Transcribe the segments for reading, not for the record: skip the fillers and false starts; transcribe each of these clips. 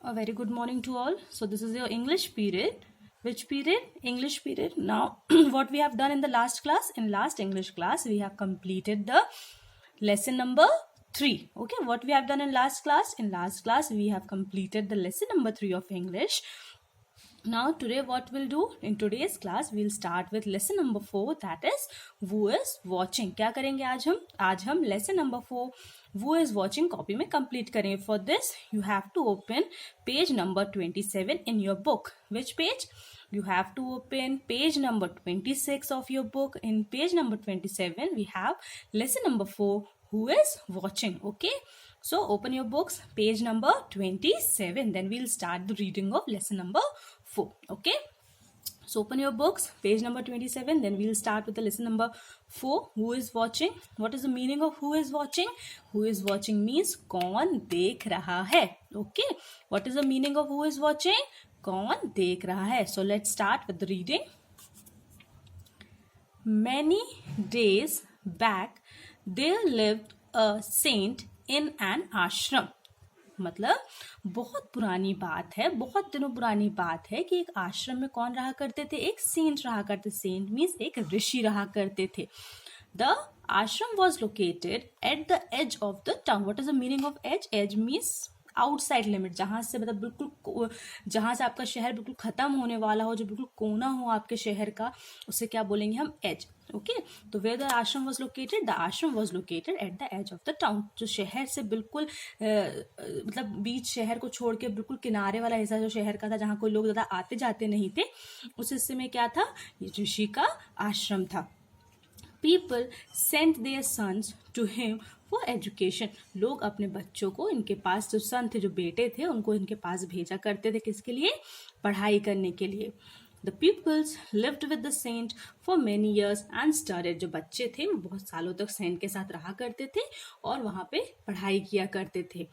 A very good morning to all. So this is your English period. Which period? English period. Now what we have done in the last class? In last English class we have completed the lesson number 3. Okay, what we have done in last class? In last class we have completed the lesson number 3 of English. Now today what we'll do in today's class, we'll start with lesson number 4, that is who is watching. क्या करेंगे आज हम lesson number 4 who is watching copy में complete करेंगे. For this you have to open page number 27 in your book. Which page? You have to open page number 26 of your book. In page number 27 we have lesson number 4 who is watching. Okay, so open your books, page number 27. Then we'll start the reading of lesson number 4. Okay, so open your books, page number 27. Then we'll start with the lesson number 4 who is watching. What is the meaning of who is watching? Who is watching means कौन देख रहा है. Okay, what is the meaning of who is watching? कौन देख रहा है. So let's start with the reading. Many days back there lived a saint in an ashram. मतलब बहुत पुरानी बात है, बहुत दिनों पुरानी बात है कि एक आश्रम में कौन रहा करते थे? एक सेंट रहा करते. सेंट मीन्स एक ऋषि रहा करते थे. The ashram was located at the edge of the town. What is the meaning of edge? Edge means outside limit, जहां से मतलब बिल्कुल जहां से आपका शहर बिल्कुल खत्म होने वाला हो, जो बिल्कुल कोना हो आपके शहर का, उसे क्या बोलेंगे हम? एज. ओके, तो where the ashram was located? The ashram was located at the edge of the town. जो शहर से बिल्कुल मतलब बीच शहर को छोड़ के बिल्कुल किनारे वाला हिस्सा जो शहर का था, जहाँ कोई लोग ज्यादा आते जाते नहीं थे, उस हिस्से में क्या था? ये ऋषि का आश्रम था. People sent their sons to him for education. लोग अपने बच्चों को इनके पास, जो सन थे, जो बेटे थे, उनको इनके पास भेजा करते थे. किसके लिए? पढ़ाई करने के लिए. The pupils lived with the saint for many years and studied. जो बच्चे थे वो बहुत सालों तक सेंट के साथ रहा करते थे और वहाँ पे पढ़ाई किया करते थे.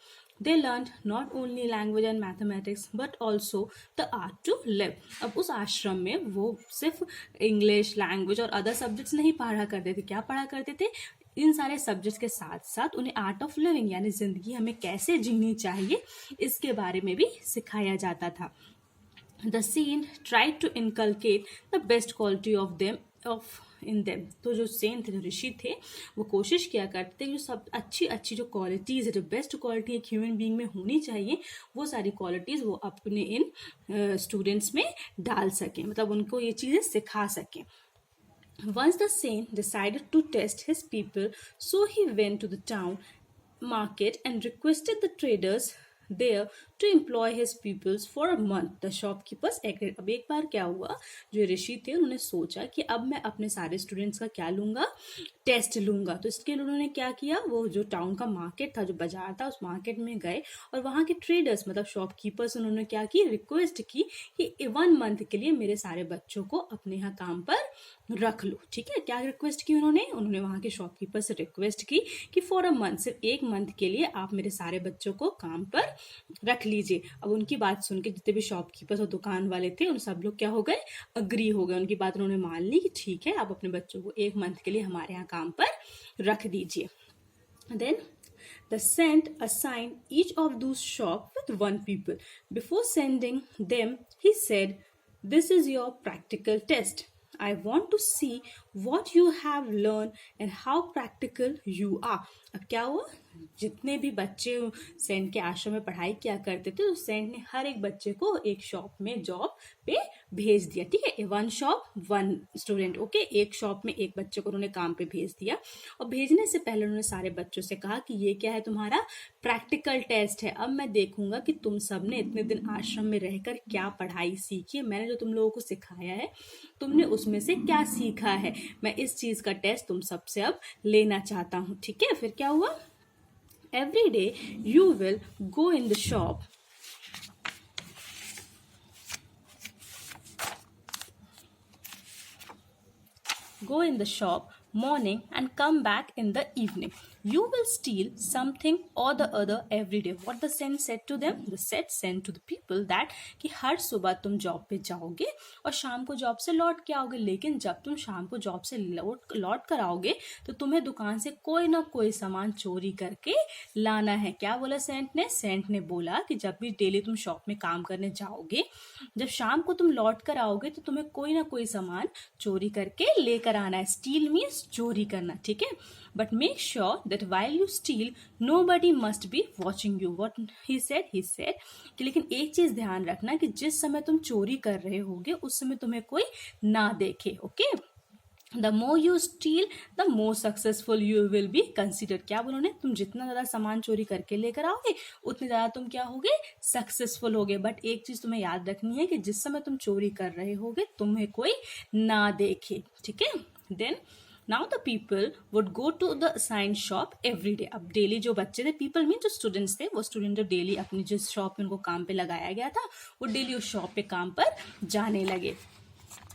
They learned not only language and mathematics but also the art to live. अब उस आश्रम में वो सिर्फ इंग्लिश, लैंग्वेज और अदर सब्जेक्ट्स नहीं पढ़ा करते थे. क्या पढ़ा करते थे? इन सारे सब्जेक्ट्स के साथ साथ उन्हें आर्ट ऑफ लिविंग यानी जिंदगी हमें कैसे जीनी चाहिए इसके बारे में भी सिखाया जाता था. The saint tried to inculcate the best quality of them in them. तो जो सेंट थे, जो ऋषि थे, वो कोशिश किया करते थे जो सब अच्छी जो क्वालिटीज है, जो बेस्ट क्वालिटी एक ह्यूमन बीइंग में होनी चाहिए, वो सारी क्वालिटीज वो अपने इन स्टूडेंट्स में डाल सकें, मतलब उनको ये चीजें सिखा सकें. Once the saint decided to test his people, so he went to the town market and requested the traders there to employ his pupils for a month. The shopkeepers agreed. अब एक बार क्या हुआ, जो ऋषि थे उन्होंने सोचा कि अब मैं अपने सारे स्टूडेंट्स का क्या लूंगा? टेस्ट लूंगा. तो इसके लिए उन्होंने क्या किया, वो जो टाउन का मार्केट था, जो बाजार था, उस मार्केट में गए और वहाँ के ट्रेडर्स मतलब शॉपकीपर्स, उन्होंने क्या की? रिक्वेस्ट की कि 1 मंथ के लिए मेरे सारे बच्चों को अपने यहाँ काम पर रख लो. ठीक है, क्या रिक्वेस्ट की उन्होंने वहाँ के शॉपकीपर से रिक्वेस्ट की कि फॉर अ मंथ, सिर्फ 1 मंथ के लिए आप मेरे सारे बच्चों को काम पर रख लीजिए. अब उनकी बात सुन के जितने भी शॉपकीपर्स और दुकान वाले थे, उन सब लोग क्या हो गए? अग्री हो गए. उनकी बात उन्होंने मान ली कि ठीक है, आप अपने बच्चों को 1 मंथ के लिए हमारे यहाँ काम पर रख दीजिए. Then the saint assigned each of those shop with 1 people. Before sending them, he said, "This is your practical test. I want to see what you have learned and how practical you are." अब क्या हुआ, जितने भी बच्चे Saint के आश्रम में पढ़ाई किया करते थे, तो सेंट ने हर एक बच्चे को एक शॉप में जॉब पे भेज दिया. ठीक है, 1 शॉप 1 स्टूडेंट. ओके, एक शॉप में एक बच्चे को उन्होंने काम पे भेज दिया. और भेजने से पहले उन्होंने सारे बच्चों से कहा कि ये क्या है? तुम्हारा प्रैक्टिकल टेस्ट है. अब मैं देखूंगा कि तुम सबने इतने दिन आश्रम में रहकर क्या पढ़ाई सीखी है. मैंने जो तुम लोगों को सिखाया है, तुमने उसमें से क्या सीखा है. मैं इस चीज का टेस्ट तुम सबसे अब लेना चाहता हूँ. ठीक है, फिर क्या हुआ? Every day you will go in the shop morning and come back in the evening. You will steal something or the other every day. What the Sen said to them? The Set said to the people that कि हर सुबह तुम job पे जाओगे और शाम को job से लौट के आओगे, लेकिन जब तुम शाम को जॉब से लौट कर आओगे तो तुम्हें दुकान से कोई ना कोई सामान चोरी करके लाना है। क्या बोला सेंट ने? सेंट ने बोला कि जब भी डेली तुम शॉप में काम करने जाओगे, जब शाम को तुम लौट कर आओगे तो तुम्हें कोई ना कोई सामान चोरी करके लेकर आना है। स्टील मीन्स चोरी करना, ठीक है। But make sure that while you steel nobody must be watching you. What he said कि लेकिन एक चीज ध्यान रखना कि जिस समय तुम चोरी कर रहे होगे उस समय तुम्हें कोई ना देखे। Okay, the more you steel the more successful you will be considered. क्या बोलो ने? तुम जितना ज्यादा सामान चोरी करके लेकर आओगे उतने ज्यादा तुम क्या होगे? सक्सेसफुल होगे। बट एक चीज तुम्हें याद रखनी है कि जिस समय तुम चोरी कर रहे होगे तुम्हें कोई ना देखे, ठीक है। Then now the people would go to the sign shop every day. अब डेली जो बच्चे थे, पीपल मीन जो स्टूडेंट्स थे, वो स्टूडेंट जो डेली अपनी जिस शॉप में उनको काम पे लगाया गया था वो डेली उस शॉप पे काम पर जाने लगे।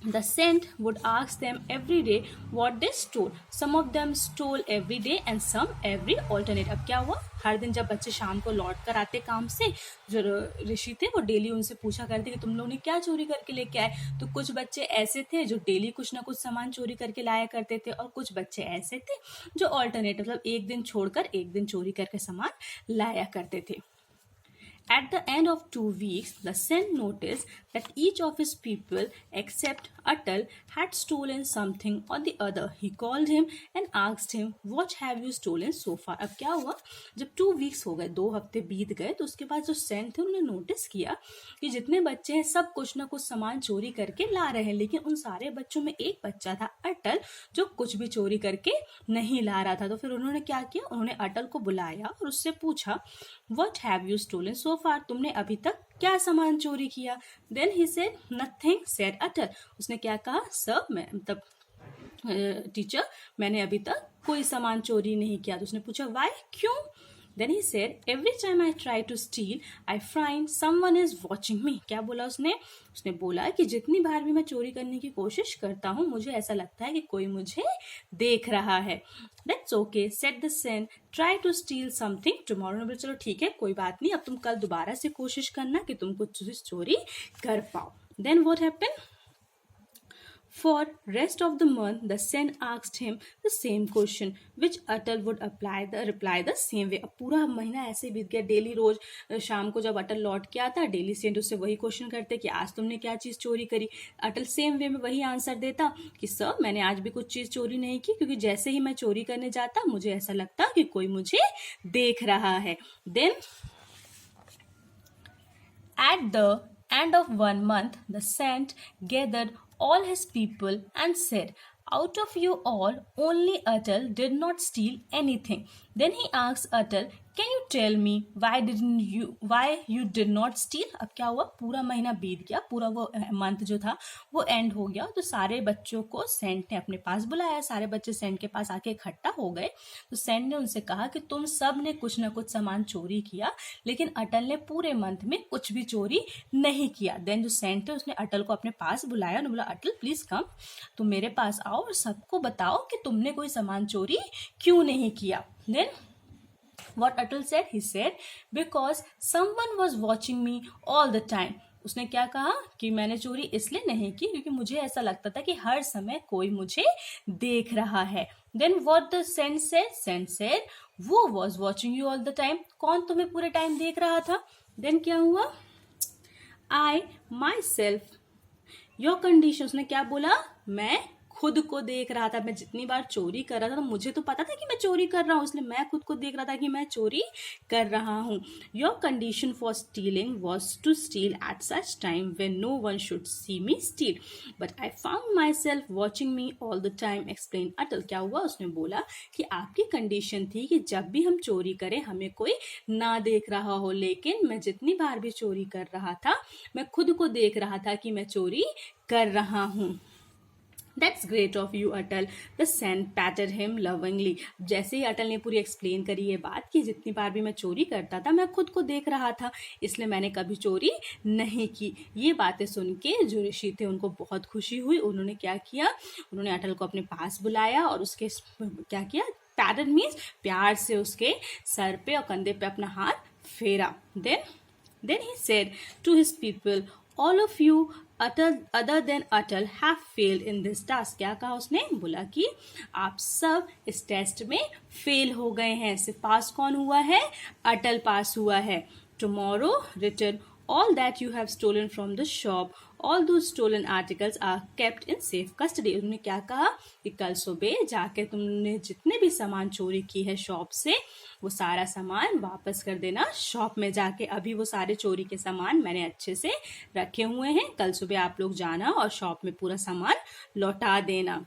The Saint would ask them every day what they stole. Some of them stole every day and some every alternate. अब क्या हुआ? हर दिन जब बच्चे शाम को लौट कर आते काम से, जो ऋषि थे वो डेली उनसे पूछा करते कि तुम लोग ने क्या चोरी करके लेके आए। तो कुछ बच्चे ऐसे थे जो डेली कुछ ना कुछ सामान चोरी करके लाया करते थे और कुछ बच्चे ऐसे थे जो ऑल्टरनेट मतलब एक दिन छोड़कर एक दिन चोरी करके सामान लाया करते थे। At the end of 2 weeks, the Sen noticed that each of his people, except Atal, had stolen something or the other. He called him and asked him, "What have you stolen so far?" अब क्या हुआ? जब 2 weeks हो गए, 2 हफ्ते बीत गए, तो उसके बाद जो सेन थे उन्होंने नोटिस किया कि जितने बच्चे हैं सब कुछ ना कुछ सामान चोरी करके ला रहे हैं, लेकिन उन सारे बच्चों में एक बच्चा था अटल जो कुछ भी चोरी करके नहीं ला रहा था। तो फिर उन्होंने क्या किया? उन्होंने अटल को बुलाया और उससे पूछा, "What have you stolen so far?" तुमने अभी तक क्या सामान चोरी किया? Then he said, "Nothing," said Atal. उसने क्या कहा? सर, मैं मतलब टीचर, मैंने अभी तक कोई सामान चोरी नहीं किया। तो उसने पूछा, "Why?" क्यों? Then he said, "Every time I try to steal, I find someone is watching me." क्या बोला उसने? उसने बोला कि जितनी बार भी मैं चोरी करने की कोशिश करता हूँ मुझे ऐसा लगता है कि कोई मुझे देख रहा है। That's okay, said the Sen. Try to steal something tomorrow. ने बोला चलो ठीक है, कोई बात नहीं, अब तुम कल दोबारा से कोशिश करना कि तुम कुछ चीज चोरी कर पाओ। Then what happened? For rest of the month, the Sen asked him the same question, which Atal would reply the same way. अब पूरा महीना ऐसे बीत गया। डेली रोज शाम को जब अटल लौट के आता, डेली सेंट उससे वही क्वेश्चन करते कि आज तुमने क्या चीज चोरी करी। अटल सेम वे में वही आंसर देता कि सर, मैंने आज भी कुछ चीज चोरी नहीं की, क्योंकि जैसे ही मैं चोरी करने जाता मुझे ऐसा लगता कि कोई मुझे देख रहा है। Then at the end of 1 month, the Saint gathered all his people and said, "Out of you all, only Atal did not steal anything." Then he asked Atal, "Can you tell me why you did not steal?" अब क्या हुआ? पूरा महीना बीत गया, पूरा वो month जो था वो एंड हो गया। तो सारे बच्चों को सेंट ने अपने पास बुलाया, सारे बच्चे सेंट के पास आके इकट्ठा हो गए। तो सेंट ने उनसे कहा कि तुम सब ने कुछ ना कुछ सामान चोरी किया, लेकिन अटल ने पूरे मंथ में कुछ भी चोरी नहीं किया। देन जो सेंट है उसने अटल को अपने पास बुलाया और बोला, "अटल प्लीज कम, तुम मेरे पास आओ और सबको बताओ कि तुमने कोई सामान चोरी क्यों नहीं किया." Then what Atal said? He said, "Because someone was watching me all the time." उसने क्या कहा कि मैंने चोरी इसलिए नहीं की क्योंकि मुझे ऐसा लगता था कि हर समय कोई मुझे देख रहा है। Then what the Saint said? Saint said, "Who was watching you all the time?" कौन तुम्हें पूरे टाइम देख रहा था? Then क्या हुआ? I myself. Your condition. उसने क्या बोला? मैं खुद को देख रहा था। मैं जितनी बार चोरी कर रहा था तो मुझे तो पता था कि मैं चोरी कर रहा हूँ, इसलिए मैं खुद को देख रहा था कि मैं चोरी कर रहा हूँ। Your condition for stealing was to steal at such time when no one should see me steal, but I found myself watching me all the time, explain अटल। क्या हुआ? उसने बोला कि आपकी कंडीशन थी कि जब भी हम चोरी करें हमें कोई ना देख रहा हो, लेकिन मैं जितनी बार भी चोरी कर रहा था मैं खुद को देख रहा था कि मैं चोरी कर रहा हूँ। That's great of you, Atal. The Saint patted him lovingly. जैसे ही अटल ने पूरी एक्सप्लेन करी ये बात कि जितनी बार भी मैं चोरी करता था मैं खुद को देख रहा था, इसलिए मैंने कभी चोरी नहीं की। ये बातें सुन के जो ऋषि थे उनको बहुत खुशी हुई। उन्होंने क्या किया? उन्होंने अटल को अपने पास बुलाया और उसके क्या किया? पैटेड मीन्स प्यार से उसके सर पे और कंधे पे अपना हाथ फेरा. Then he said to his people, all of you other than Atal have failed in this task. क्या कहा उसने? बोला कि आप सब इस टेस्ट में फेल हो गए हैं. सिर्फ पास कौन हुआ है? अटल पास हुआ है. Tomorrow return all that you have stolen from the shop. All those stolen articles are kept in safe custody. उन्होंने क्या कहा कि कल सुबह जाके तुमने जितने भी सामान चोरी की है शॉप से, वो सारा सामान वापस कर देना शॉप में जाके. अभी वो सारे चोरी के सामान मैंने अच्छे से रखे हुए हैं. कल सुबह आप लोग जाना और शॉप में पूरा सामान लौटा देना.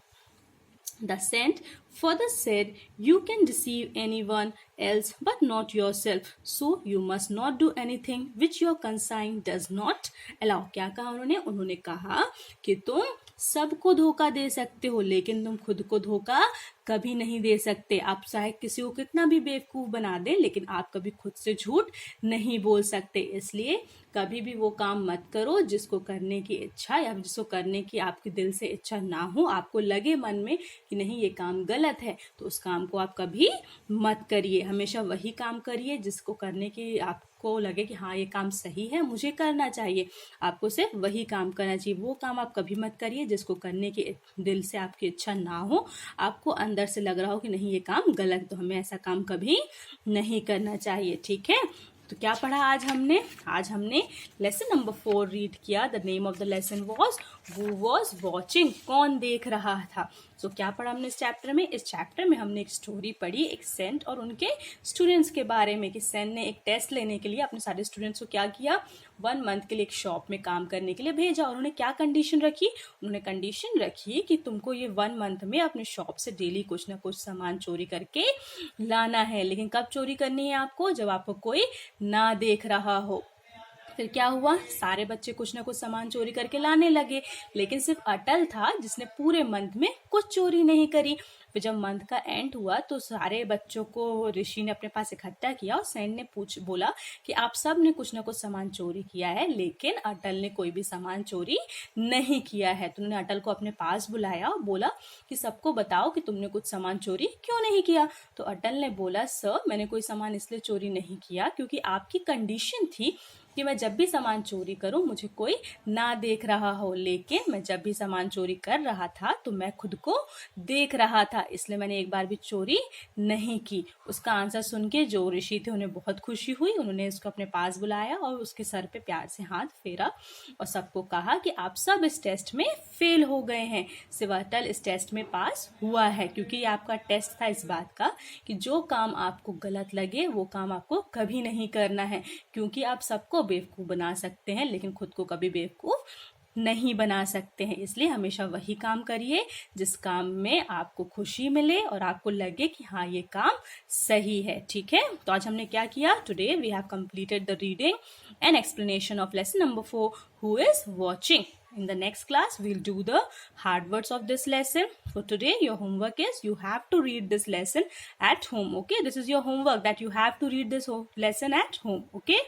The saint further said, you can deceive anyone else but not yourself, so you must not do anything which your conscience does not allow. क्या कहा उन्होंने? उन्होंने कहा कि तुम सबको धोखा दे सकते हो लेकिन तुम खुद को धोखा कभी नहीं दे सकते. आप चाहे किसी को कितना भी बेवकूफ बना दे लेकिन आप कभी खुद से झूठ नहीं बोल सकते. इसलिए कभी भी वो काम मत करो जिसको करने की इच्छा या जिसको करने की आपके दिल से इच्छा ना हो. आपको लगे मन में कि नहीं ये काम गलत है तो उस काम को आप कभी मत करिए. हमेशा वही काम करिए जिसको करने की आपको लगे कि हाँ ये काम सही है, मुझे करना चाहिए. आपको सिर्फ वही काम करना चाहिए. वो काम आप कभी मत करिए जिसको करने की दिल से आपकी इच्छा ना हो, आपको अंदर से लग रहा हो कि नहीं ये काम गलत, तो हमें ऐसा काम कभी नहीं करना चाहिए. ठीक है, तो क्या पढ़ा आज हमने लेसन नंबर 4 रीड किया. The name of the lesson was who was watching, कौन देख रहा था. तो क्या पढ़ा हमने इस चैप्टर में? इस चैप्टर में हमने एक स्टोरी पढ़ी एक सेंट और उनके स्टूडेंट्स के बारे में कि सेंट ने एक टेस्ट लेने के लिए अपने सारे स्टूडेंट्स को क्या किया, 1 मंथ के लिए एक शॉप में काम करने के लिए भेजा. और उन्होंने क्या कंडीशन रखी? उन्होंने कंडीशन रखी कि तुमको ये 1 मंथ में अपने शॉप से डेली कुछ ना कुछ सामान चोरी करके लाना है. लेकिन कब चोरी करनी है आपको? जब आपको कोई ना देख रहा हो. फिर क्या हुआ? सारे बच्चे कुछ ना कुछ सामान चोरी करके लाने लगे भी सिर्फ अटल था जिसने पूरे मंथ में कुछ चोरी नहीं करी. फिर जब मंथ का एंड हुआ तो सारे बच्चों को ऋषि ने अपने पास इकट्ठा किया और सेंट ने बोला कि आप सब ने कुछ ना कुछ सामान चोरी किया है लेकिन अटल ने कोई भी सामान चोरी नहीं किया है. तो उन्होंने अटल को अपने पास बुलाया और बोला कि सबको बताओ कि तुमने कुछ सामान चोरी क्यों नहीं किया. तो अटल ने बोला, सर मैंने कोई सामान इसलिए चोरी नहीं किया क्योंकि आपकी कंडीशन थी कि मैं जब भी सामान चोरी करूं मुझे कोई ना देख रहा हो. लेकिन मैं जब भी सामान चोरी कर रहा था तो मैं खुद को देख रहा था, इसलिए मैंने एक बार भी चोरी नहीं की. उसका आंसर सुन के जो ऋषि थे उन्हें बहुत खुशी हुई. उन्होंने उसको अपने पास बुलाया और उसके सर पे प्यार से हाथ फेरा और सबको कहा कि आप सब इस टेस्ट में फेल हो गए हैं, सिर्फ अटल इस टेस्ट में पास हुआ है. क्योंकि ये आपका टेस्ट था इस बात का कि जो काम आपको गलत लगे वो काम आपको कभी नहीं करना है. क्योंकि आप सबको बेवकूफ बना सकते हैं लेकिन खुद को कभी बेवकूफ नहीं बना सकते हैं. इसलिए हमेशा वही काम करिए जिस काम में आपको खुशी मिले और आपको लगे कि हाँ ये काम सही है. ठीक है, तो आज हमने क्या किया? Today we have completed the reading and explanation of lesson number 4 who is watching. In the next class, we'll do the hard words of this lesson. For today, your homework is you have to read this lesson at home. Okay, this is your homework that you have to read this lesson at home. Okay.